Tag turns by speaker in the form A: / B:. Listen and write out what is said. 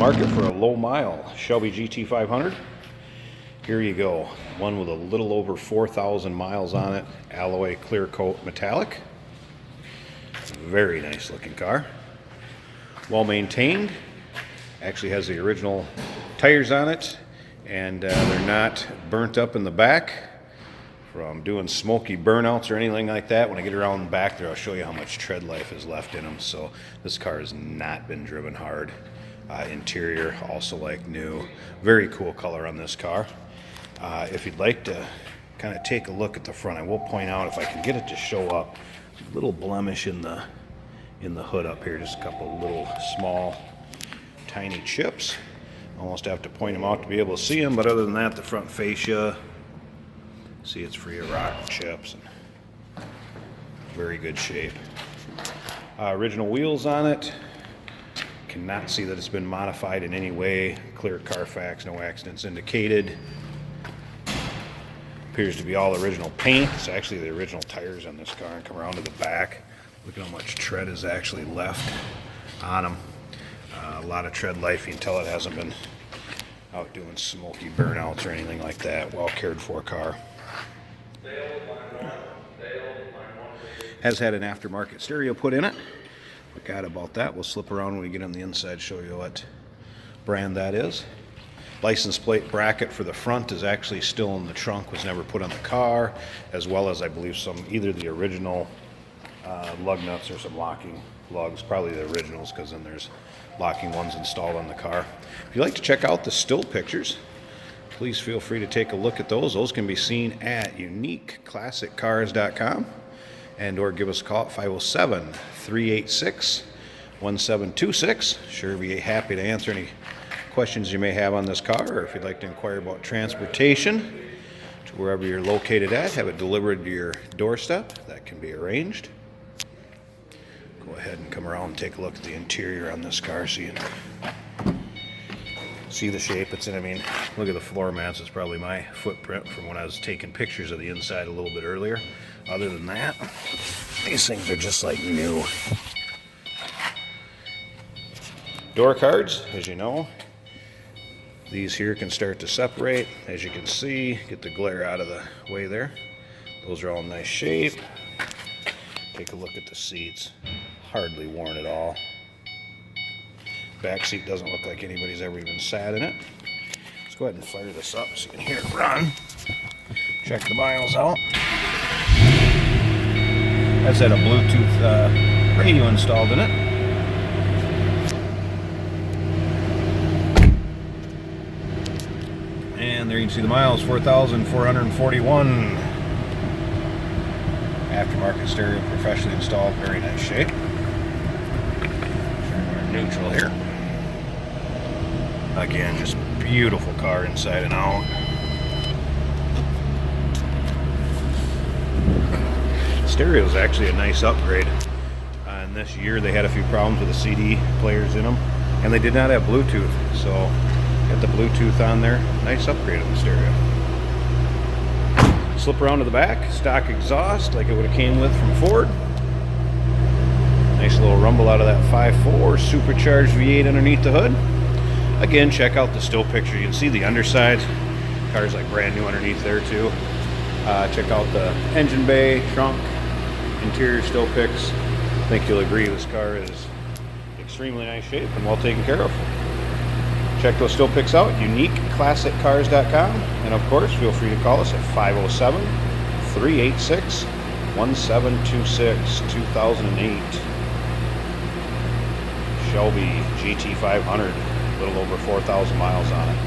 A: market for a low mile Shelby GT500. Here you go, one with a little over 4,000 miles on it, alloy clear coat metallic. Very nice looking car, well maintained. Actually has the original tires on it, and they're not burnt up in the back from doing smoky burnouts or anything like that. When I get around the back there, I'll show you how much tread life is left in them. So this car has not been driven hard. Interior also like new. Very cool color on this car. If you'd like to kind of take a look at the front, I will point out, if I can get it to show up, a little blemish in the hood up here, just a couple little small tiny chips. Almost have to point them out to be able to see them, but other than that, the front fascia, see, it's free of rock and chips, and very good shape. Original wheels on it. Cannot see that it's been modified in any way. Clear Carfax, no accidents indicated. Appears to be all original paint. It's actually the original tires on this car, and come around to the back. Look at how much tread is actually left on them. A lot of tread life. You can tell it hasn't been out doing smoky burnouts or anything like that. Well cared for car. Has had an aftermarket stereo put in it. Forgot about that. We'll slip around when we get on the inside, show you what brand that is. License plate bracket for the front is actually still in the trunk, was never put on the car, as well as I believe either the original lug nuts or some locking lugs, probably the originals, because then there's locking ones installed on the car. If you'd like to check out the still pictures, please feel free to take a look at those. Those can be seen at uniqueclassiccars.com, and or give us a call at 507-386-1726. Sure, be happy to answer any questions you may have on this car, or if you'd like to inquire about transportation to wherever you're located at, have it delivered to your doorstep, that can be arranged. Go ahead and come around and take a look at the interior on this car so you see the shape it's in. I mean, look at the floor mats. It's probably my footprint from when I was taking pictures of the inside a little bit earlier. Other than that, these things are just like new. Door cards, as you know, these here can start to separate. As you can see, get the glare out of the way there. Those are all in nice shape. Take a look at the seats. Hardly worn at all. Back seat doesn't look like anybody's ever even sat in it. Let's go ahead and fire this up so you can hear it run. Check the miles out. Has had a Bluetooth radio installed in it. And there you can see the miles, 4,441. Aftermarket stereo, professionally installed, very nice shape. Neutral here. Again, just beautiful car inside and out. Stereo is actually a nice upgrade. And this year they had a few problems with the CD players in them, and they did not have Bluetooth, so got the Bluetooth on there. Nice upgrade on the stereo. Slip around to the back, stock exhaust like it would have came with from Ford. Nice little rumble out of that 5.4 supercharged V8 underneath the hood. Again, check out the still picture. You can see the underside. Car's like brand new underneath there too. Check out the engine bay, trunk, interior still pics. I think you'll agree this car is extremely nice shape and well taken care of. Check those still pics out, uniqueclassiccars.com, and of course, feel free to call us at 507-386-1726, 2008 Shelby GT500, a little over 4,000 miles on it.